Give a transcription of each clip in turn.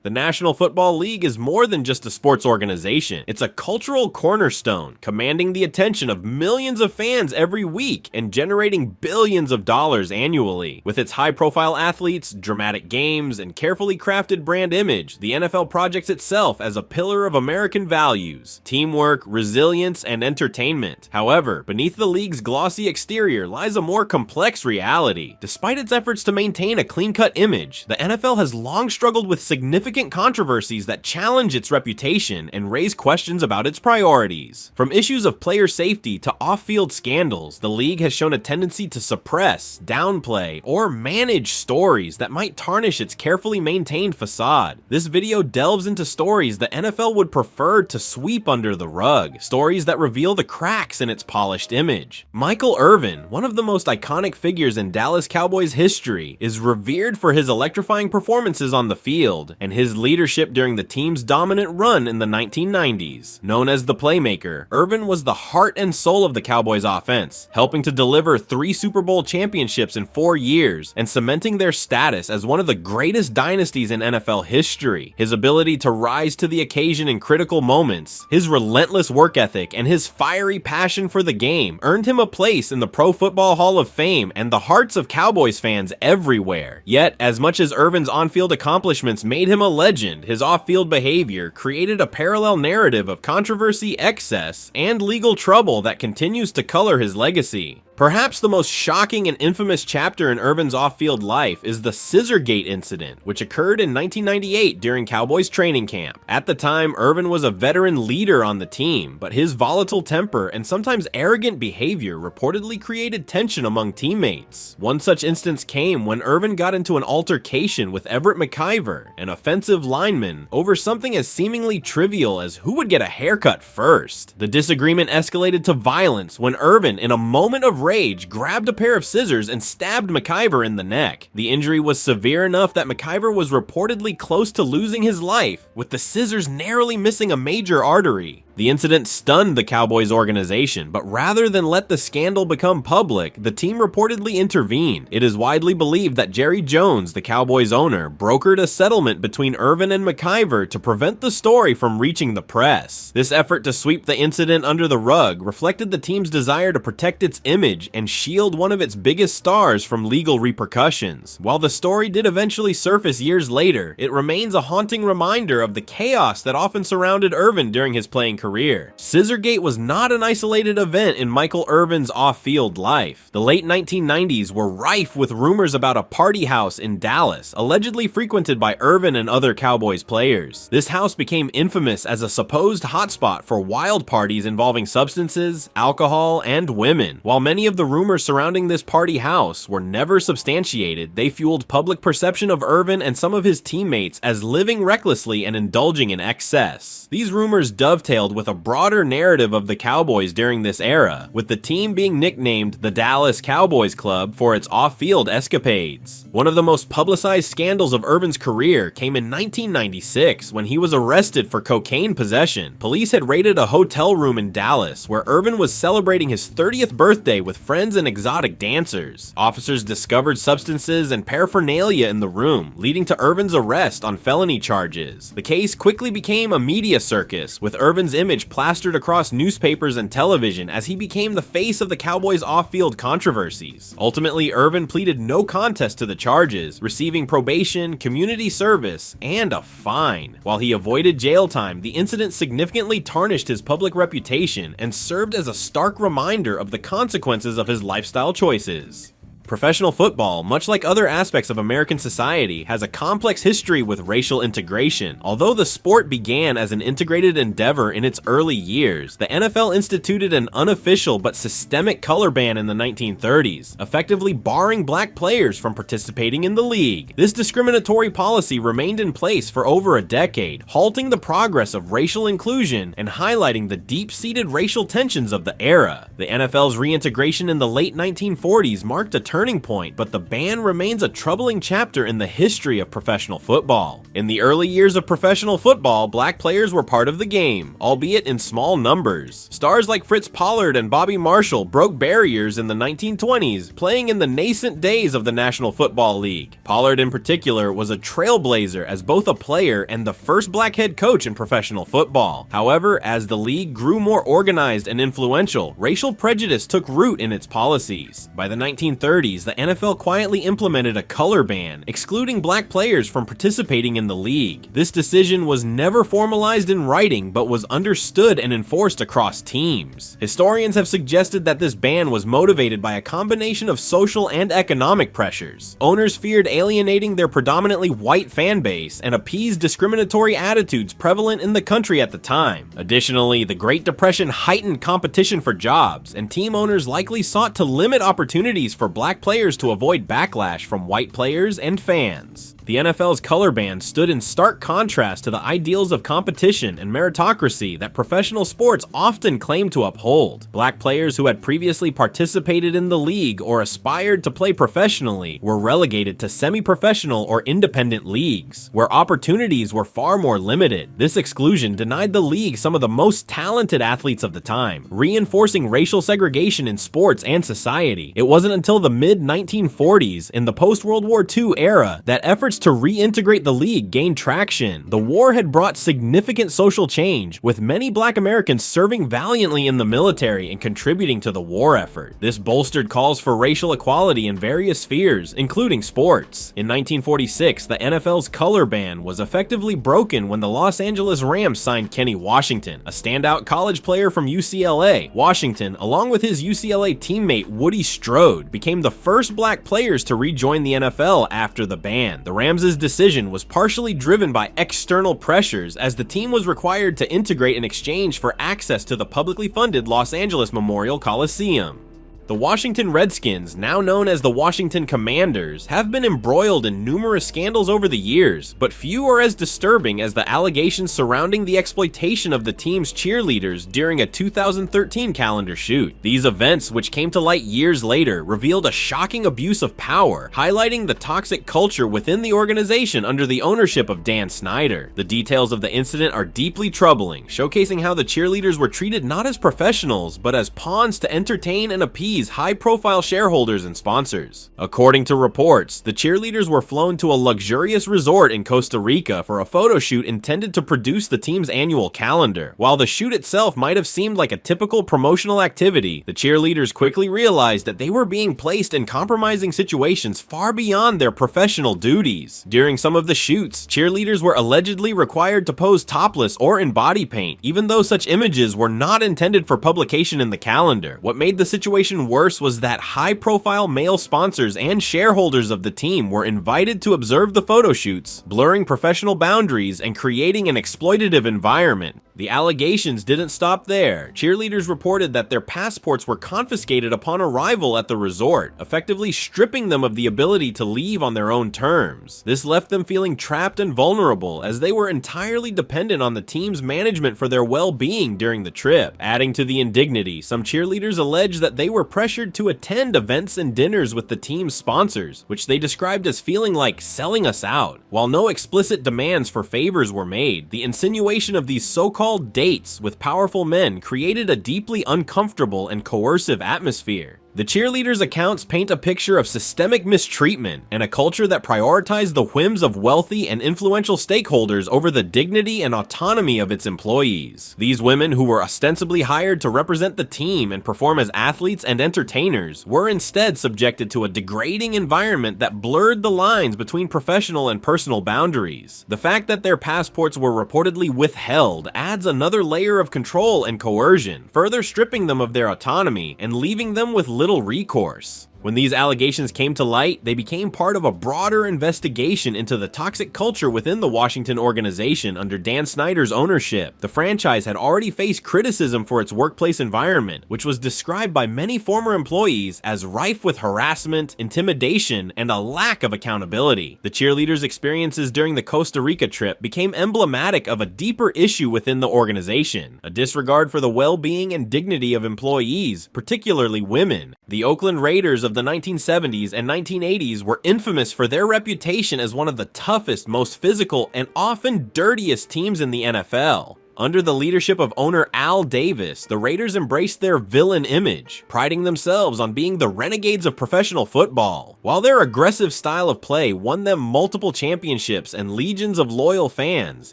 The National Football League is more than just a sports organization. It's a cultural cornerstone, commanding the attention of millions of fans every week and generating billions of dollars annually. With its high-profile athletes, dramatic games, and carefully crafted brand image, the NFL projects itself as a pillar of American values, teamwork, resilience, and entertainment. However, beneath the league's glossy exterior lies a more complex reality. Despite its efforts to maintain a clean-cut image, the NFL has long struggled with significant controversies that challenge its reputation and raise questions about its priorities. From issues of player safety to off-field scandals, the league has shown a tendency to suppress, downplay, or manage stories that might tarnish its carefully maintained facade. This video delves into stories the NFL would prefer to sweep under the rug, stories that reveal the cracks in its polished image. Michael Irvin, one of the most iconic figures in Dallas Cowboys history, is revered for his electrifying performances on the field and his leadership during the team's dominant run in the 1990s. Known as the Playmaker, Irvin was the heart and soul of the Cowboys offense, helping to deliver 3 Super Bowl championships in 4 years and cementing their status as one of the greatest dynasties in NFL history. His ability to rise to the occasion in critical moments, his relentless work ethic, and his fiery passion for the game earned him a place in the Pro Football Hall of Fame and the hearts of Cowboys fans everywhere. Yet, as much as Irvin's on-field accomplishments made him a legend, his off-field behavior created a parallel narrative of controversy, excess, and legal trouble that continues to color his legacy. Perhaps the most shocking and infamous chapter in Irvin's off-field life is the Scissorgate incident, which occurred in 1998 during Cowboys training camp. At the time, Irvin was a veteran leader on the team, but his volatile temper and sometimes arrogant behavior reportedly created tension among teammates. One such instance came when Irvin got into an altercation with Everett McIver, an offensive lineman, over something as seemingly trivial as who would get a haircut first. The disagreement escalated to violence when Irvin, in a moment of rage, grabbed a pair of scissors and stabbed McIver in the neck. The injury was severe enough that McIver was reportedly close to losing his life, with the scissors narrowly missing a major artery. The incident stunned the Cowboys organization, but rather than let the scandal become public, the team reportedly intervened. It is widely believed that Jerry Jones, the Cowboys owner, brokered a settlement between Irvin and McIver to prevent the story from reaching the press. This effort to sweep the incident under the rug reflected the team's desire to protect its image and shield one of its biggest stars from legal repercussions. While the story did eventually surface years later, it remains a haunting reminder of the chaos that often surrounded Irvin during his playing career. Scissorgate was not an isolated event in Michael Irvin's off-field life. The late 1990s were rife with rumors about a party house in Dallas, allegedly frequented by Irvin and other Cowboys players. This house became infamous as a supposed hotspot for wild parties involving substances, alcohol, and women. While many of the rumors surrounding this party house were never substantiated, they fueled public perception of Irvin and some of his teammates as living recklessly and indulging in excess. These rumors dovetailed with a broader narrative of the Cowboys during this era, with the team being nicknamed the Dallas Cowboys Club for its off-field escapades. One of the most publicized scandals of Irvin's career came in 1996 when he was arrested for cocaine possession. Police had raided a hotel room in Dallas where Irvin was celebrating his 30th birthday with friends and exotic dancers. Officers discovered substances and paraphernalia in the room, leading to Irvin's arrest on felony charges. The case quickly became a media circus, with Irvin's image plastered across newspapers and television as he became the face of the Cowboys' off-field controversies. Ultimately, Irvin pleaded no contest to the charges, receiving probation, community service, and a fine. While he avoided jail time, the incident significantly tarnished his public reputation and served as a stark reminder of the consequences of his lifestyle choices. Professional football, much like other aspects of American society, has a complex history with racial integration. Although the sport began as an integrated endeavor in its early years, the NFL instituted an unofficial but systemic color ban in the 1930s, effectively barring black players from participating in the league. This discriminatory policy remained in place for over a decade, halting the progress of racial inclusion and highlighting the deep-seated racial tensions of the era. The NFL's reintegration in the late 1940s marked a turning turning point, but the ban remains a troubling chapter in the history of professional football. In the early years of professional football, black players were part of the game, albeit in small numbers. Stars like Fritz Pollard and Bobby Marshall broke barriers in the 1920s, playing in the nascent days of the National Football League. Pollard in particular was a trailblazer as both a player and the first black head coach in professional football. However, as the league grew more organized and influential, racial prejudice took root in its policies. By the 1930s, the NFL quietly implemented a color ban, excluding black players from participating in the league. This decision was never formalized in writing, but was understood and enforced across teams. Historians have suggested that this ban was motivated by a combination of social and economic pressures. Owners feared alienating their predominantly white fan base and appeased discriminatory attitudes prevalent in the country at the time. Additionally, the Great Depression heightened competition for jobs, and team owners likely sought to limit opportunities for black players to avoid backlash from white players and fans. The NFL's color ban stood in stark contrast to the ideals of competition and meritocracy that professional sports often claim to uphold. Black players who had previously participated in the league or aspired to play professionally were relegated to semi-professional or independent leagues, where opportunities were far more limited. This exclusion denied the league some of the most talented athletes of the time, reinforcing racial segregation in sports and society. It wasn't until the mid-1940s, in the post-World War II era, that efforts to reintegrate the league gained traction. The war had brought significant social change, with many black Americans serving valiantly in the military and contributing to the war effort. This bolstered calls for racial equality in various spheres, including sports. In 1946, the NFL's color ban was effectively broken when the Los Angeles Rams signed Kenny Washington, a standout college player from UCLA. Washington, along with his UCLA teammate Woody Strode, became the first black players to rejoin the NFL after the ban. The Rams' decision was partially driven by external pressures, as the team was required to integrate in exchange for access to the publicly funded Los Angeles Memorial Coliseum. The Washington Redskins, now known as the Washington Commanders, have been embroiled in numerous scandals over the years, but few are as disturbing as the allegations surrounding the exploitation of the team's cheerleaders during a 2013 calendar shoot. These events, which came to light years later, revealed a shocking abuse of power, highlighting the toxic culture within the organization under the ownership of Dan Snyder. The details of the incident are deeply troubling, showcasing how the cheerleaders were treated not as professionals, but as pawns to entertain and appease high-profile shareholders and sponsors. According to reports, the cheerleaders were flown to a luxurious resort in Costa Rica for a photo shoot intended to produce the team's annual calendar. While the shoot itself might have seemed like a typical promotional activity, the cheerleaders quickly realized that they were being placed in compromising situations far beyond their professional duties. During some of the shoots, cheerleaders were allegedly required to pose topless or in body paint, even though such images were not intended for publication in the calendar. What made the situation worse was that high-profile male sponsors and shareholders of the team were invited to observe the photo shoots, blurring professional boundaries and creating an exploitative environment. The allegations didn't stop there. Cheerleaders reported that their passports were confiscated upon arrival at the resort, effectively stripping them of the ability to leave on their own terms. This left them feeling trapped and vulnerable, as they were entirely dependent on the team's management for their well-being during the trip. Adding to the indignity, some cheerleaders alleged that they were pressured to attend events and dinners with the team's sponsors, which they described as feeling like selling us out. While no explicit demands for favors were made, the insinuation of these so-called dates with powerful men created a deeply uncomfortable and coercive atmosphere. The cheerleaders' accounts paint a picture of systemic mistreatment and a culture that prioritized the whims of wealthy and influential stakeholders over the dignity and autonomy of its employees. These women, who were ostensibly hired to represent the team and perform as athletes and entertainers, were instead subjected to a degrading environment that blurred the lines between professional and personal boundaries. The fact that their passports were reportedly withheld adds another layer of control and coercion, further stripping them of their autonomy and leaving them with little recourse. When these allegations came to light, they became part of a broader investigation into the toxic culture within the Washington organization under Dan Snyder's ownership. The franchise had already faced criticism for its workplace environment, which was described by many former employees as rife with harassment, intimidation, and a lack of accountability. The cheerleaders' experiences during the Costa Rica trip became emblematic of a deeper issue within the organization, a disregard for the well-being and dignity of employees, particularly women. The Oakland Raiders of of the 1970s and 1980s were infamous for their reputation as one of the toughest, most physical, and often dirtiest teams in the NFL. Under the leadership of owner Al Davis, the Raiders embraced their villain image, priding themselves on being the renegades of professional football. While their aggressive style of play won them multiple championships and legions of loyal fans,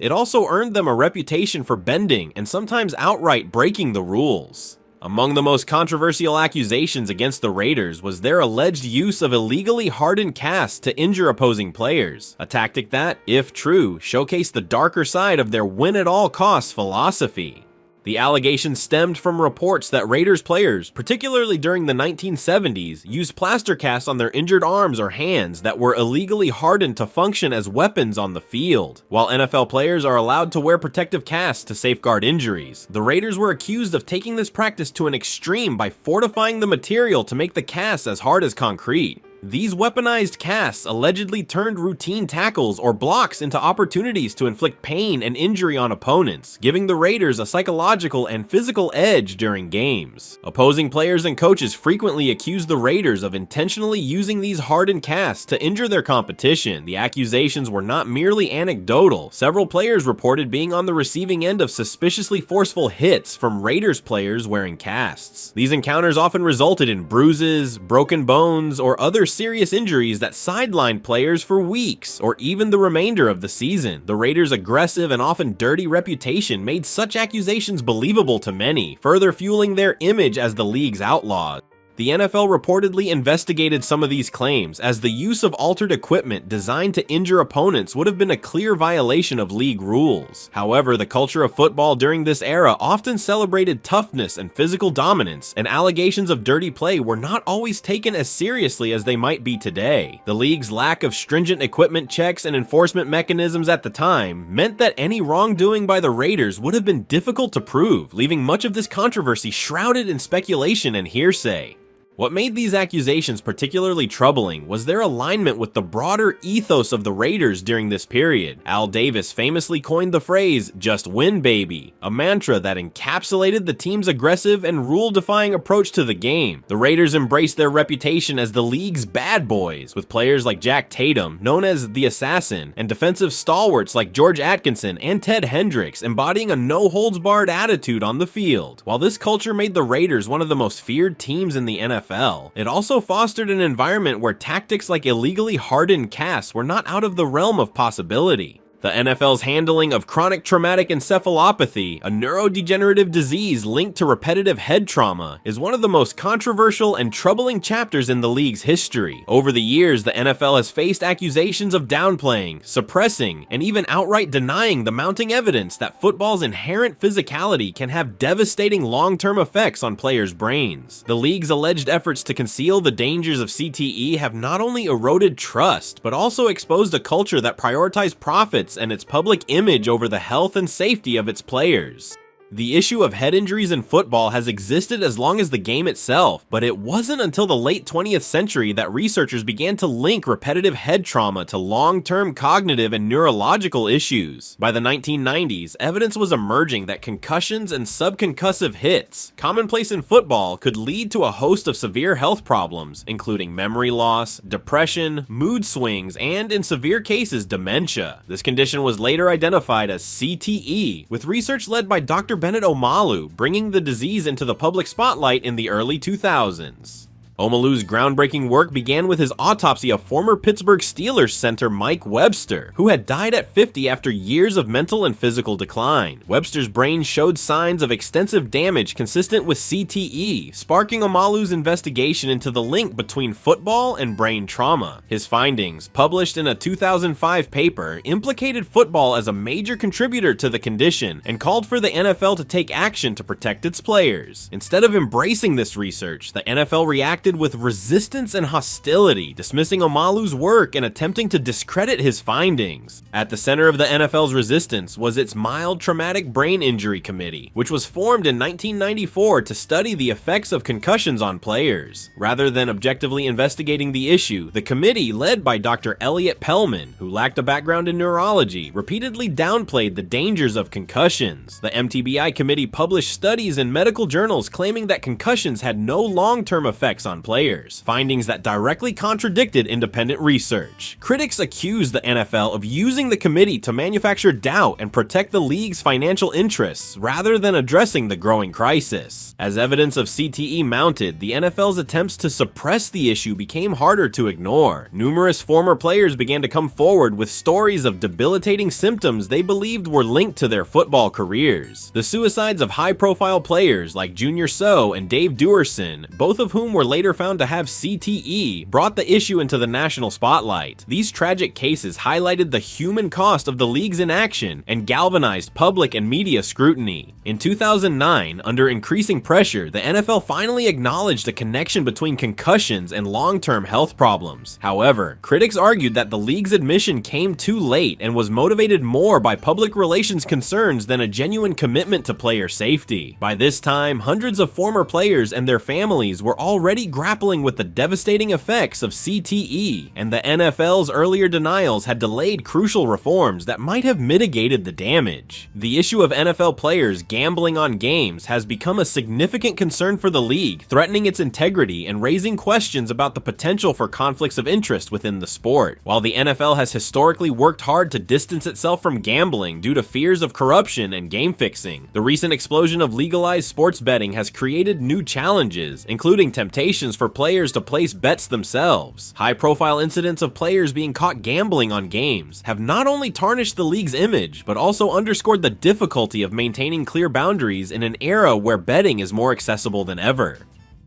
it also earned them a reputation for bending and sometimes outright breaking the rules. Among the most controversial accusations against the Raiders was their alleged use of illegally hardened casts to injure opposing players, a tactic that, if true, showcased the darker side of their win-at-all-costs philosophy. The allegations stemmed from reports that Raiders players, particularly during the 1970s, used plaster casts on their injured arms or hands that were illegally hardened to function as weapons on the field. While NFL players are allowed to wear protective casts to safeguard injuries, the Raiders were accused of taking this practice to an extreme by fortifying the material to make the casts as hard as concrete. These weaponized casts allegedly turned routine tackles or blocks into opportunities to inflict pain and injury on opponents, giving the Raiders a psychological and physical edge during games. Opposing players and coaches frequently accused the Raiders of intentionally using these hardened casts to injure their competition. The accusations were not merely anecdotal. Several players reported being on the receiving end of suspiciously forceful hits from Raiders players wearing casts. These encounters often resulted in bruises, broken bones, or other serious injuries that sidelined players for weeks or even the remainder of the season. The Raiders' aggressive and often dirty reputation made such accusations believable to many, further fueling their image as the league's outlaws. The NFL reportedly investigated some of these claims, as the use of altered equipment designed to injure opponents would have been a clear violation of league rules. However, the culture of football during this era often celebrated toughness and physical dominance, and allegations of dirty play were not always taken as seriously as they might be today. The league's lack of stringent equipment checks and enforcement mechanisms at the time meant that any wrongdoing by the Raiders would have been difficult to prove, leaving much of this controversy shrouded in speculation and hearsay. What made these accusations particularly troubling was their alignment with the broader ethos of the Raiders during this period. Al Davis famously coined the phrase, "Just win, baby," a mantra that encapsulated the team's aggressive and rule-defying approach to the game. The Raiders embraced their reputation as the league's bad boys, with players like Jack Tatum, known as the Assassin, and defensive stalwarts like George Atkinson and Ted Hendricks embodying a no-holds-barred attitude on the field. While this culture made the Raiders one of the most feared teams in the NFL, it also fostered an environment where tactics like illegally hardened casts were not out of the realm of possibility. The NFL's handling of chronic traumatic encephalopathy, a neurodegenerative disease linked to repetitive head trauma, is one of the most controversial and troubling chapters in the league's history. Over the years, the NFL has faced accusations of downplaying, suppressing, and even outright denying the mounting evidence that football's inherent physicality can have devastating long-term effects on players' brains. The league's alleged efforts to conceal the dangers of CTE have not only eroded trust, but also exposed a culture that prioritized profits and its public image over the health and safety of its players. The issue of head injuries in football has existed as long as the game itself, but it wasn't until the late 20th century that researchers began to link repetitive head trauma to long-term cognitive and neurological issues. By the 1990s, evidence was emerging that concussions and subconcussive hits, commonplace in football, could lead to a host of severe health problems, including memory loss, depression, mood swings, and in severe cases, dementia. This condition was later identified as CTE, with research led by Dr. Bennett Omalu, bringing the disease into the public spotlight in the early 2000s. Omalu's groundbreaking work began with his autopsy of former Pittsburgh Steelers center Mike Webster, who had died at 50 after years of mental and physical decline. Webster's brain showed signs of extensive damage consistent with CTE, sparking Omalu's investigation into the link between football and brain trauma. His findings, published in a 2005 paper, implicated football as a major contributor to the condition and called for the NFL to take action to protect its players. Instead of embracing this research, the NFL reacted with resistance and hostility, dismissing Omalu's work and attempting to discredit his findings. At the center of the NFL's resistance was its Mild Traumatic Brain Injury Committee, which was formed in 1994 to study the effects of concussions on players. Rather than objectively investigating the issue, the committee, led by Dr. Elliot Pellman, who lacked a background in neurology, repeatedly downplayed the dangers of concussions. The MTBI committee published studies in medical journals claiming that concussions had no long-term effects on on players, findings that directly contradicted independent research. Critics accused the NFL of using the committee to manufacture doubt and protect the league's financial interests rather than addressing the growing crisis. As evidence of CTE mounted, the NFL's attempts to suppress the issue became harder to ignore. Numerous former players began to come forward with stories of debilitating symptoms they believed were linked to their football careers. The suicides of high-profile players like Junior Seau and Dave Duerson, both of whom were later found to have CTE, brought the issue into the national spotlight. These tragic cases highlighted the human cost of the league's inaction and galvanized public and media scrutiny. In 2009, under increasing pressure, the NFL finally acknowledged a connection between concussions and long-term health problems. However, critics argued that the league's admission came too late and was motivated more by public relations concerns than a genuine commitment to player safety. By this time, hundreds of former players and their families were already grappling with the devastating effects of CTE, and the NFL's earlier denials had delayed crucial reforms that might have mitigated the damage. The issue of NFL players gambling on games has become a significant concern for the league, threatening its integrity and raising questions about the potential for conflicts of interest within the sport. While the NFL has historically worked hard to distance itself from gambling due to fears of corruption and game fixing, the recent explosion of legalized sports betting has created new challenges, including temptations for players to place bets themselves. High-profile incidents of players being caught gambling on games have not only tarnished the league's image, but also underscored the difficulty of maintaining clear boundaries in an era where betting is more accessible than ever.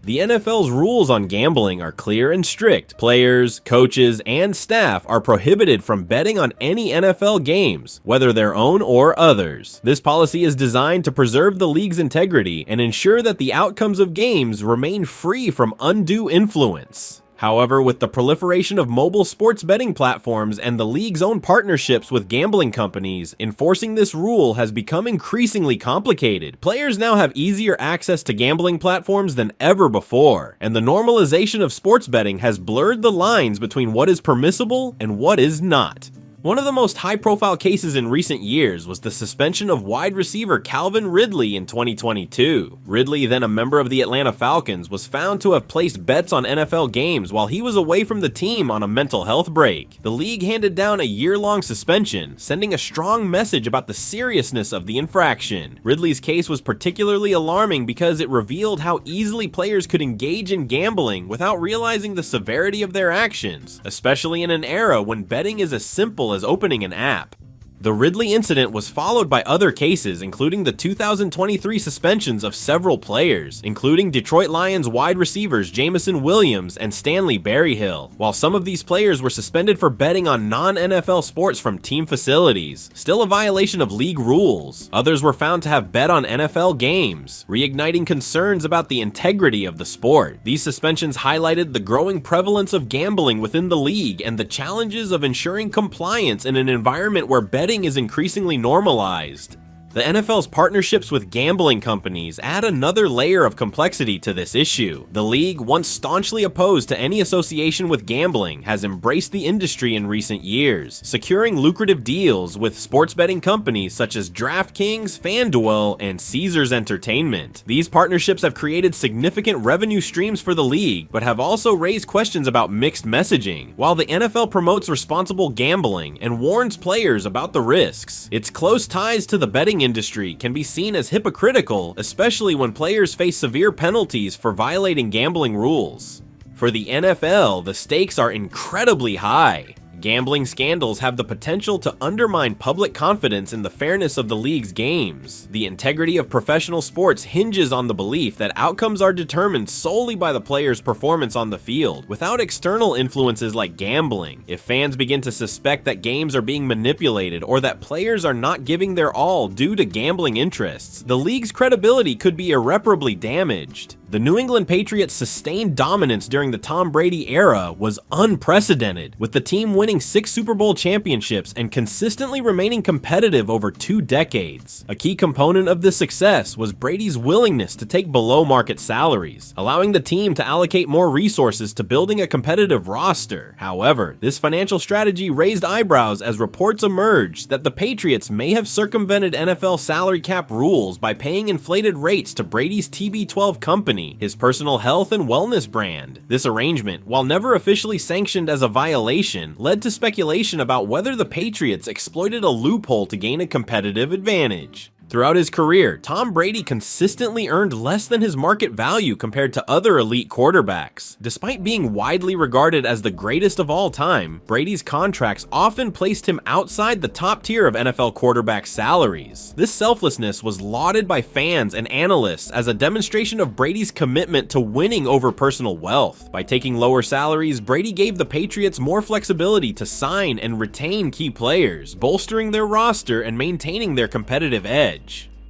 The NFL's rules on gambling are clear and strict. Players, coaches, and staff are prohibited from betting on any NFL games, whether their own or others. This policy is designed to preserve the league's integrity and ensure that the outcomes of games remain free from undue influence. However, with the proliferation of mobile sports betting platforms and the league's own partnerships with gambling companies, enforcing this rule has become increasingly complicated. Players now have easier access to gambling platforms than ever before, and the normalization of sports betting has blurred the lines between what is permissible and what is not. One of the most high-profile cases in recent years was the suspension of wide receiver Calvin Ridley in 2022. Ridley, then a member of the Atlanta Falcons, was found to have placed bets on NFL games while he was away from the team on a mental health break. The league handed down a year-long suspension, sending a strong message about the seriousness of the infraction. Ridley's case was particularly alarming because it revealed how easily players could engage in gambling without realizing the severity of their actions, especially in an era when betting is as simple as opening an app. The Ridley incident was followed by other cases, including the 2023 suspensions of several players, including Detroit Lions wide receivers Jameson Williams and Stanley Berryhill. While some of these players were suspended for betting on non-NFL sports from team facilities, still a violation of league rules, others were found to have bet on NFL games, reigniting concerns about the integrity of the sport. These suspensions highlighted the growing prevalence of gambling within the league and the challenges of ensuring compliance in an environment where betting is increasingly normalized. The NFL's partnerships with gambling companies add another layer of complexity to this issue. The league, once staunchly opposed to any association with gambling, has embraced the industry in recent years, securing lucrative deals with sports betting companies such as DraftKings, FanDuel, and Caesars Entertainment. These partnerships have created significant revenue streams for the league, but have also raised questions about mixed messaging. While the NFL promotes responsible gambling and warns players about the risks, its close ties to the betting industry can be seen as hypocritical, especially when players face severe penalties for violating gambling rules. For the NFL, the stakes are incredibly high. Gambling scandals have the potential to undermine public confidence in the fairness of the league's games. The integrity of professional sports hinges on the belief that outcomes are determined solely by the player's performance on the field, without external influences like gambling. If fans begin to suspect that games are being manipulated or that players are not giving their all due to gambling interests, the league's credibility could be irreparably damaged. The New England Patriots' sustained dominance during the Tom Brady era was unprecedented, with the team winning 6 Super Bowl championships and consistently remaining competitive over 2 decades. A key component of this success was Brady's willingness to take below-market salaries, allowing the team to allocate more resources to building a competitive roster. However, this financial strategy raised eyebrows as reports emerged that the Patriots may have circumvented NFL salary cap rules by paying inflated rates to Brady's TB12 company, company, his personal health and wellness brand. This arrangement, while never officially sanctioned as a violation, led to speculation about whether the Patriots exploited a loophole to gain a competitive advantage. Throughout his career, Tom Brady consistently earned less than his market value compared to other elite quarterbacks. Despite being widely regarded as the greatest of all time, Brady's contracts often placed him outside the top tier of NFL quarterback salaries. This selflessness was lauded by fans and analysts as a demonstration of Brady's commitment to winning over personal wealth. By taking lower salaries, Brady gave the Patriots more flexibility to sign and retain key players, bolstering their roster and maintaining their competitive edge.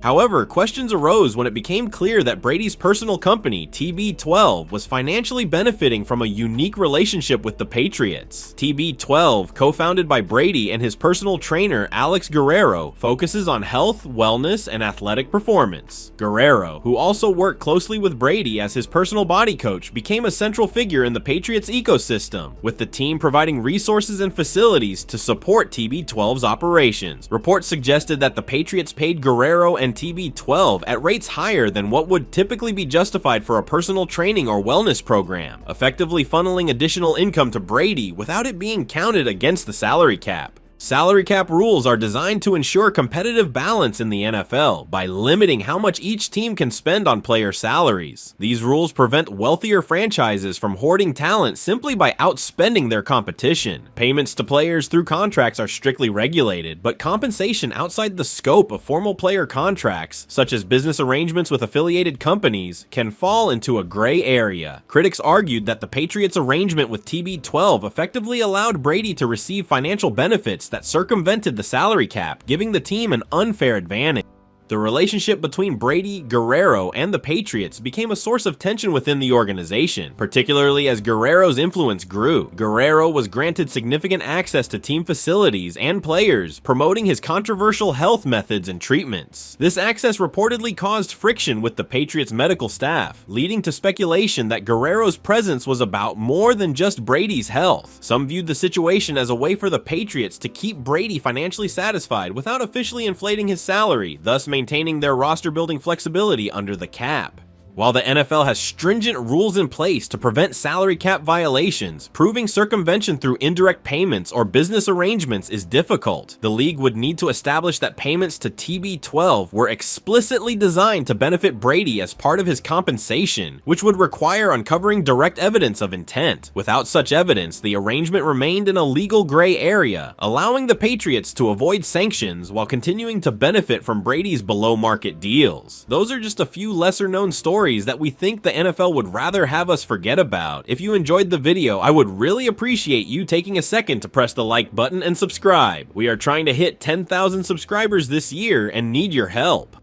However, questions arose when it became clear that Brady's personal company, TB12, was financially benefiting from a unique relationship with the Patriots. TB12, co-founded by Brady and his personal trainer Alex Guerrero, focuses on health, wellness, and athletic performance. Guerrero, who also worked closely with Brady as his personal body coach, became a central figure in the Patriots ecosystem, with the team providing resources and facilities to support TB12's operations. Reports suggested that the Patriots paid Guerrero and TB12 at rates higher than what would typically be justified for a personal training or wellness program, effectively funneling additional income to Brady without it being counted against the salary cap. Salary cap rules are designed to ensure competitive balance in the NFL by limiting how much each team can spend on player salaries. These rules prevent wealthier franchises from hoarding talent simply by outspending their competition. Payments to players through contracts are strictly regulated, but compensation outside the scope of formal player contracts, such as business arrangements with affiliated companies, can fall into a gray area. Critics argued that the Patriots' arrangement with TB12 effectively allowed Brady to receive financial benefits that circumvented the salary cap, giving the team an unfair advantage. The relationship between Brady, Guerrero, and the Patriots became a source of tension within the organization, particularly as Guerrero's influence grew. Guerrero was granted significant access to team facilities and players, promoting his controversial health methods and treatments. This access reportedly caused friction with the Patriots' medical staff, leading to speculation that Guerrero's presence was about more than just Brady's health. Some viewed the situation as a way for the Patriots to keep Brady financially satisfied without officially inflating his salary, thus maintaining their roster-building flexibility under the cap. While the NFL has stringent rules in place to prevent salary cap violations, proving circumvention through indirect payments or business arrangements is difficult. The league would need to establish that payments to TB12 were explicitly designed to benefit Brady as part of his compensation, which would require uncovering direct evidence of intent. Without such evidence, the arrangement remained in a legal gray area, allowing the Patriots to avoid sanctions while continuing to benefit from Brady's below-market deals. Those are just a few lesser-known stories that we think the NFL would rather have us forget about. If you enjoyed the video, I would really appreciate you taking a second to press the like button and subscribe. We are trying to hit 10,000 subscribers this year and need your help.